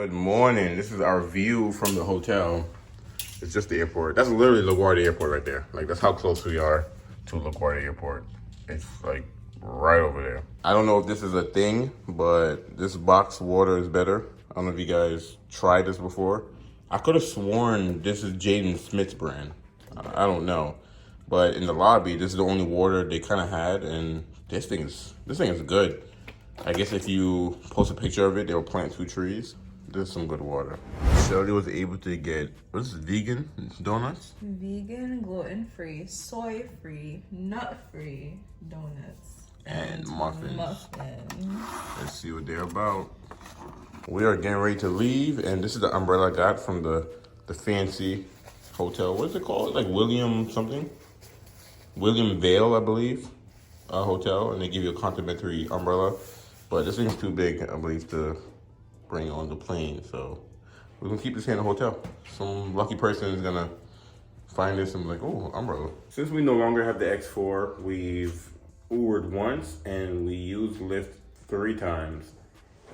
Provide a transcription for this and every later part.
Good morning. This is our view from the hotel. It's just the airport. That's literally LaGuardia Airport right there. Like, that's how close we are to LaGuardia Airport. It's like right over there. I don't know if this is a thing, but this box water is better. I don't know if you guys tried this before. I could have sworn this is Jaden Smith's brand. I don't know. But in the lobby, this is the only water they kind of had, and this thing is good. I guess if you post a picture of it, they'll plant 2 trees. There's some good water. Shelly was able to get, what is this, vegan donuts? Vegan, gluten-free, soy-free, nut-free donuts. And muffins. Let's see what they're about. We are getting ready to leave, and this is the umbrella I got from the fancy hotel. What is it called? Like William something? William Vale, I believe, hotel, and they give you a complimentary umbrella. But this thing's too big, I believe, to bring on the plane. So we're gonna keep this here in the hotel. Some lucky person is gonna find this and be like, oh, umbrella. Since we no longer have the X4, we've Ubered once and we used Lyft 3 times.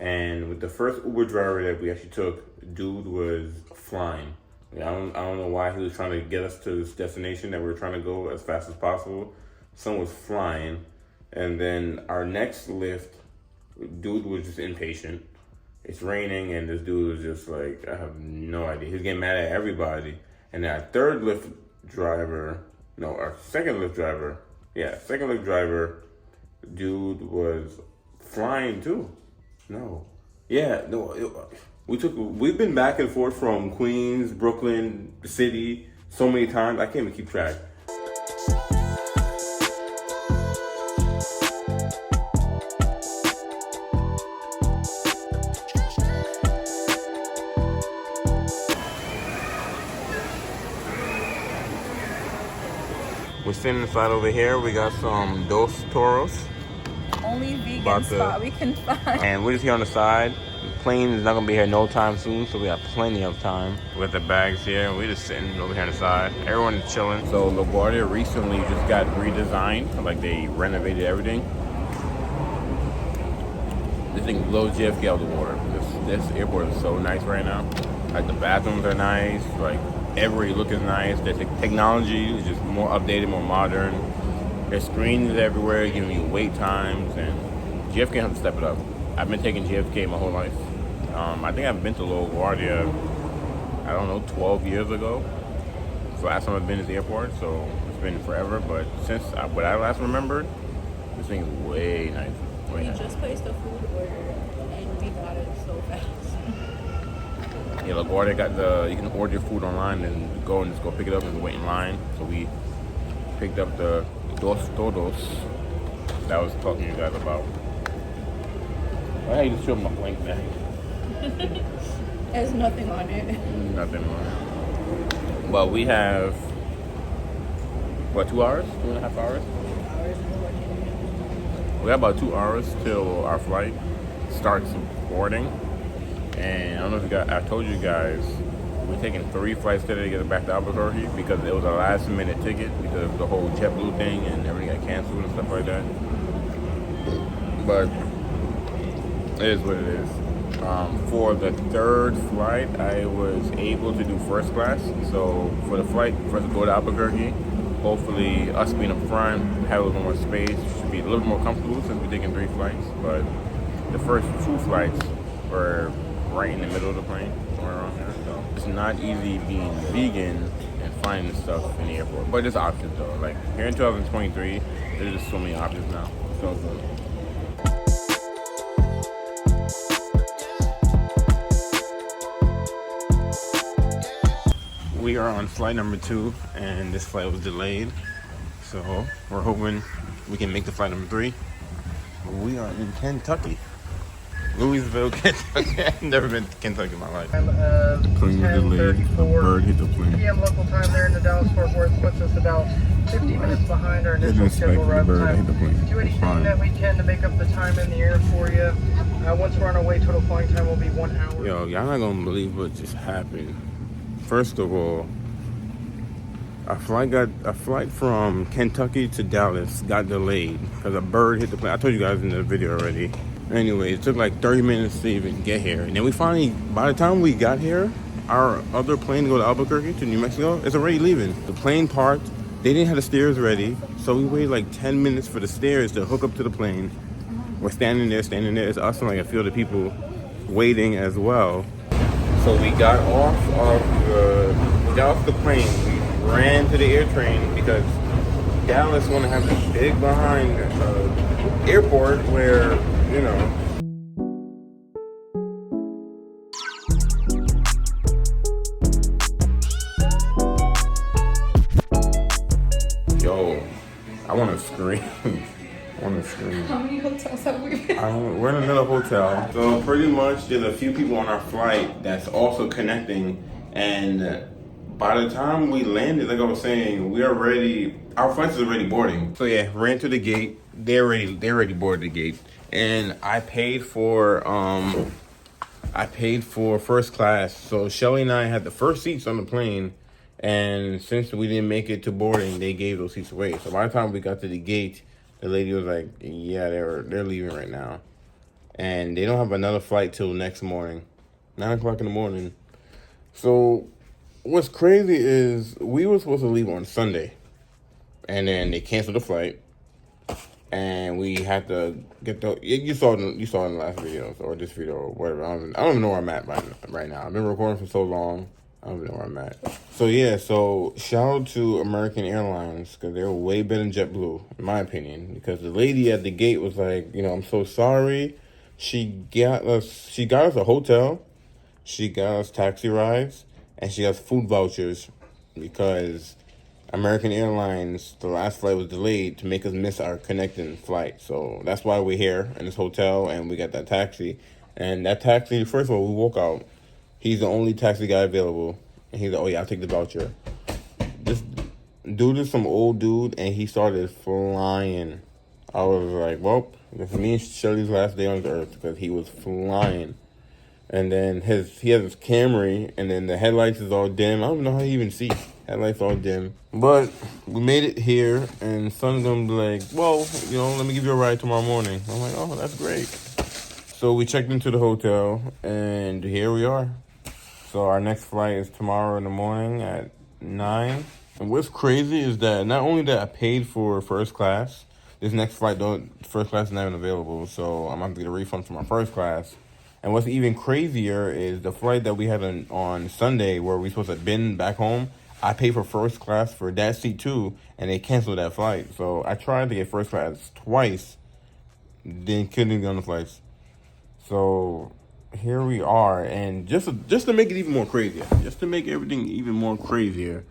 And with the first Uber driver that we actually took, dude was flying. I don't know why he was trying to get us to this destination that we were trying to go as fast as possible. Someone was flying. And then our next Lyft, dude was just impatient. It's raining and this dude was just like, I have no idea. He's getting mad at everybody. And then our third Lyft driver, no, our second Lyft driver, second Lyft driver, dude was flying too. We've been back and forth from Queens, Brooklyn, the city, so many times, I can't even keep track. We're sitting inside over here. We got some Dos Toros. Only vegan spot we can find. And we're just here on the side. The plane is not gonna be here no time soon, so we have plenty of time. With the bags here, we're just sitting over here on the side. Everyone is chilling. So LaGuardia recently just got redesigned. Like they renovated everything. This thing blows JFK out of the water. This airport is so nice right now. Like the bathrooms are nice. Like every look is nice. The technology is just more updated, more modern. There's screens everywhere giving you wait times, and JFK has to step it up. I've been taking JFK my whole life. I think I've been to LaGuardia, I don't know, 12 years ago. It's the last time I've been to the airport, so it's been forever. But since what I last remembered, this thing is way nicer. We just placed a food order, and we got it so fast. Yeah, LaGuardia got you can order your food online and just go pick it up and wait in line. So we picked up the Dos Toros that I was talking to you guys about. Why you just show my blank bag? There's nothing on it. Nothing on it. But we have, what, 2 hours? 2.5 hours? We have about 2 hours till our flight starts boarding. And I don't know if you guys, I told you guys, we're taking 3 flights today to get back to Albuquerque because it was a last minute ticket because of the whole JetBlue thing and everything got canceled and stuff like that. But it is what it is. For the 3rd flight, I was able to do first class. So for the flight for us to go to Albuquerque, hopefully us being up front, have a little more space, should be a little more comfortable since we're taking 3 flights. But the first 2 flights were right in the middle of the plane, somewhere around there. So it's not easy being vegan and finding stuff in the airport, but there's options though. Like here in 2023, there's just so many options now. So good. We are on flight number 2, and this flight was delayed. So we're hoping we can make the flight number 3. We are in Kentucky. Louisville, Kentucky. I've never been to Kentucky in my life. The plane was delayed. A bird hit the plane. PM local time there in the Dallas-Fort Worth puts us about 50 minutes behind our initial scheduled arrival time. Do anything that we can to make up the time in the air for you. Once we're on our way, total flying time will be 1 hour. Yo, y'all not gonna believe what just happened. First of all, a flight from Kentucky to Dallas got delayed because a bird hit the plane. I told you guys in the video already. Anyway, it took like 30 minutes to even get here. And then we finally, by the time we got here, our other plane to go to Albuquerque, to New Mexico, is already leaving. The plane parked. They didn't have the stairs ready. So we waited like 10 minutes for the stairs to hook up to the plane. We're standing there. It's us and like a few other people waiting as well. So we got off the plane. We ran to the air train because Dallas want to have this big behind airport where, you know. Yo, I want to scream. How many hotels have we been? We're in another hotel. So pretty much there's a few people on our flight that's also connecting. And by the time we landed, like I was saying, we are ready. Our flight is already boarding. So yeah, ran to the gate. They already boarded the gate. And I paid for first class. So Shelly and I had the first seats on the plane. And since we didn't make it to boarding, they gave those seats away. So by the time we got to the gate, the lady was like, yeah, they're leaving right now. And they don't have another flight till next morning, 9 o'clock in the morning. So what's crazy is we were supposed to leave on Sunday. And then they canceled the flight. And we had to get you saw it in the last video, or this video, or whatever. I don't even know where I'm at right now. I've been recording for so long. I don't even know where I'm at. So yeah, shout out to American Airlines because they were way better than JetBlue, in my opinion. Because the lady at the gate was like, I'm so sorry. She got us a hotel, she got us taxi rides, and she got us food vouchers because American Airlines, the last flight was delayed to make us miss our connecting flight. So that's why we're here in this hotel and we got that taxi. And that taxi, first of all, we woke out. He's the only taxi guy available. And he's like, oh yeah, I'll take the voucher. This dude is some old dude, and he started flying. I was like, well, this is me and Shelly's last day on earth because he was flying. And then he has his Camry, and then the headlights is all dim. I don't know how he even sees. Headlights all dim. But we made it here, and son's gonna be like, well, let me give you a ride tomorrow morning. I'm like, oh, that's great. So we checked into the hotel, and here we are. So our next flight is tomorrow in the morning at 9. And what's crazy is that not only that I paid for first class, this next flight, first class is not even available. So I'm going to get a refund for my first class. And what's even crazier is the flight that we had on Sunday where we supposed to have been back home. I paid for first class for that seat too, and they canceled that flight. So I tried to get first class twice, then couldn't get on the flights. So here we are, and just to make it even more crazier, just to make everything even more crazier,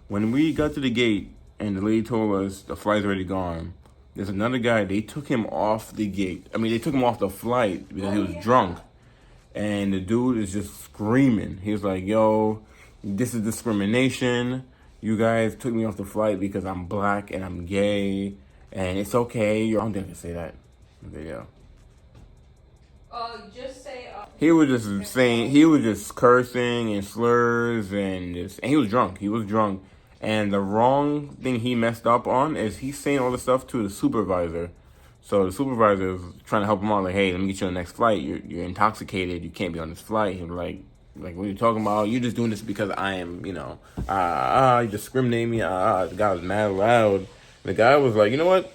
when we got to the gate and the lady told us the flight's already gone, there's another guy, they took him off the gate. They took him off the flight because he was drunk. And the dude is just screaming. He was like, yo, this is discrimination. You guys took me off the flight because I'm black and I'm gay. And it's okay. I don't think I can say that in the video. Just say... He was just saying, he was just cursing and slurs and he was drunk. He was drunk. And the wrong thing he messed up on is he's saying all this stuff to the supervisor. So the supervisor was trying to help him out, like, hey, let me get you on the next flight. You're intoxicated. You can't be on this flight. He was like, what are you talking about? You're just doing this because I am, you discriminate me. The guy was mad loud. The guy was like, you know what?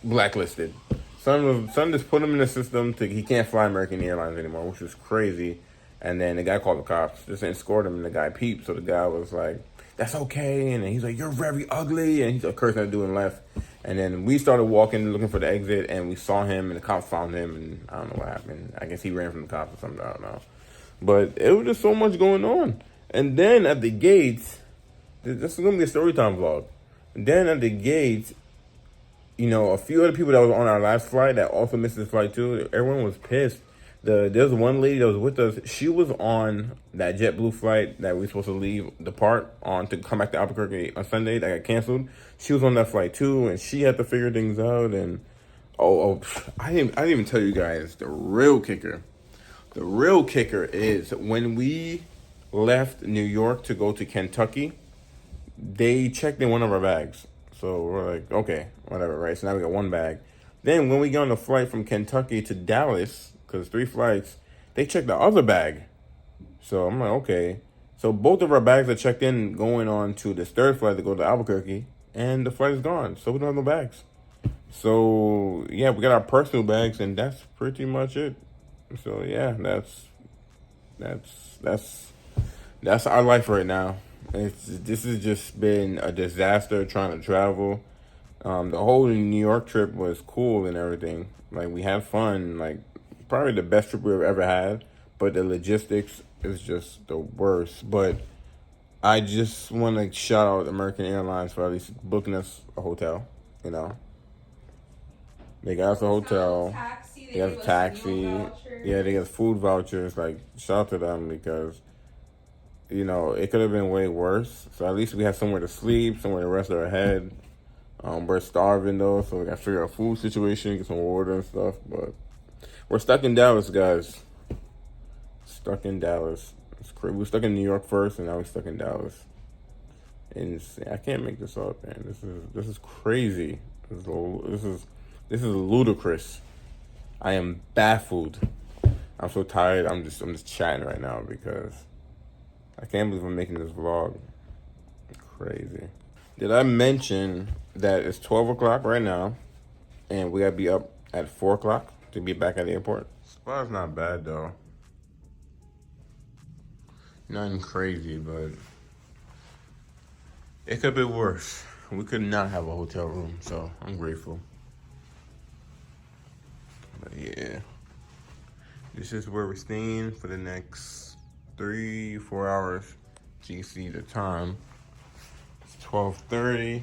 Blacklisted. Son just put him in the system he can't fly American Airlines anymore, which was crazy. And then the guy called the cops, just escorted him, and the guy peeped. So the guy was like, that's okay. And then he's like, you're very ugly. And he's like, cursing at dude and left. And then we started walking, looking for the exit, and we saw him, and the cops found him, and I don't know what happened. I guess he ran from the cops or something, I don't know. But it was just so much going on. And then at the gate, this is going to be a story time vlog. And then at the gate, a few other people that was on our last flight that also missed this flight too, everyone was pissed. There's one lady that was with us. She was on that JetBlue flight that we were supposed to depart on to come back to Albuquerque on Sunday that got canceled. She was on that flight too, and she had to figure things out. And I didn't even tell you guys the real kicker. The real kicker is when we left New York to go to Kentucky, they checked in one of our bags. So we're like, okay, whatever, right? So now we got one bag. Then when we get on the flight from Kentucky to Dallas, because 3 flights. They checked the other bag. So I'm like, okay. So both of our bags are checked in going on to this 3rd flight to go to Albuquerque, and the flight is gone. So we don't have no bags. So yeah, we got our personal bags, and that's pretty much it. So yeah, that's our life right now. This has just been a disaster trying to travel. The whole New York trip was cool and everything. Like, we had fun. Like, probably the best trip we've ever had. But the logistics is just the worst. But I just want to shout out American Airlines for at least booking us a hotel. You know, they got us a hotel. They got us a taxi. Yeah, they got us food vouchers. Like, shout out to them because, you know, it could have been way worse. So at least we have somewhere to sleep, somewhere to rest our head. We're starving though, so we gotta figure out a food situation, get some water and stuff. But we're stuck in Dallas, guys. Stuck in Dallas. It's crazy. We were stuck in New York first, and now we're stuck in Dallas. And I can't make this up, man. This is crazy. This is ludicrous. I am baffled. I'm so tired. I'm just chatting right now because I can't believe I'm making this vlog. Crazy. Did I mention that it's 12 o'clock right now, and we gotta be up at 4 o'clock to be back at the airport? Spot's not bad though. Nothing crazy, but it could be worse. We could not have a hotel room, so I'm grateful. But yeah, this is where we're staying for the next 3-4 hours. So you can see the time. It's 12:30.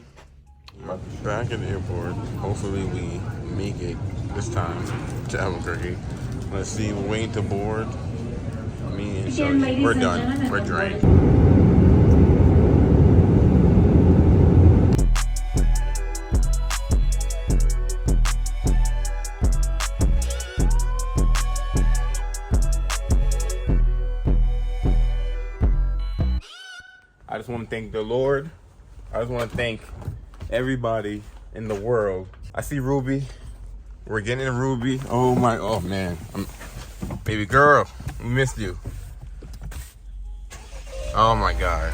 About to be back at the airport. Hopefully we make it this time to Albuquerque. Let's see, we're waiting to board. Me and Shelly, we're done. We're drained. I just want to thank the Lord. I just want to thank everybody in the world. I see Ruby. We're getting Ruby. Oh man. Baby girl, we missed you. Oh my God.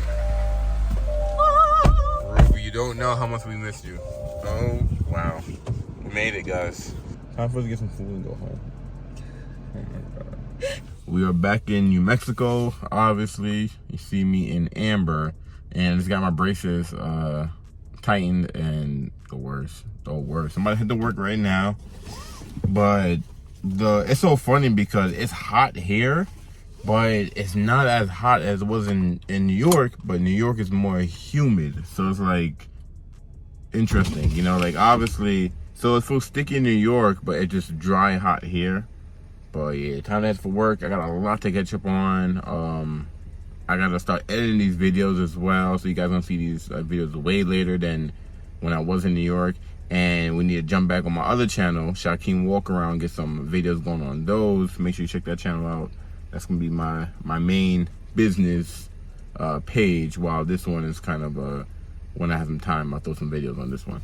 Ruby, you don't know how much we missed you. Oh, wow. We made it, guys. Time for us to get some food and go home. Oh my God. We are back in New Mexico, obviously. You see me in amber. And I just got my braces tightened, and the worst. Somebody hit the work right now. But it's so funny because it's hot here, but it's not as hot as it was in New York. But New York is more humid, so it's like interesting, you know. Like, obviously, so it's so sticky in New York, but it's just dry hot here. But yeah, time to head for work. I got a lot to catch up on. I gotta start editing these videos as well, so you guys don't see these videos way later than when I was in New York. And we need to jump back on my other channel, Shaquem Walk Around, get some videos going on those. Make sure you check that channel out. That's gonna be my main business page, while this one is kind of when I have some time, I'll throw some videos on this one.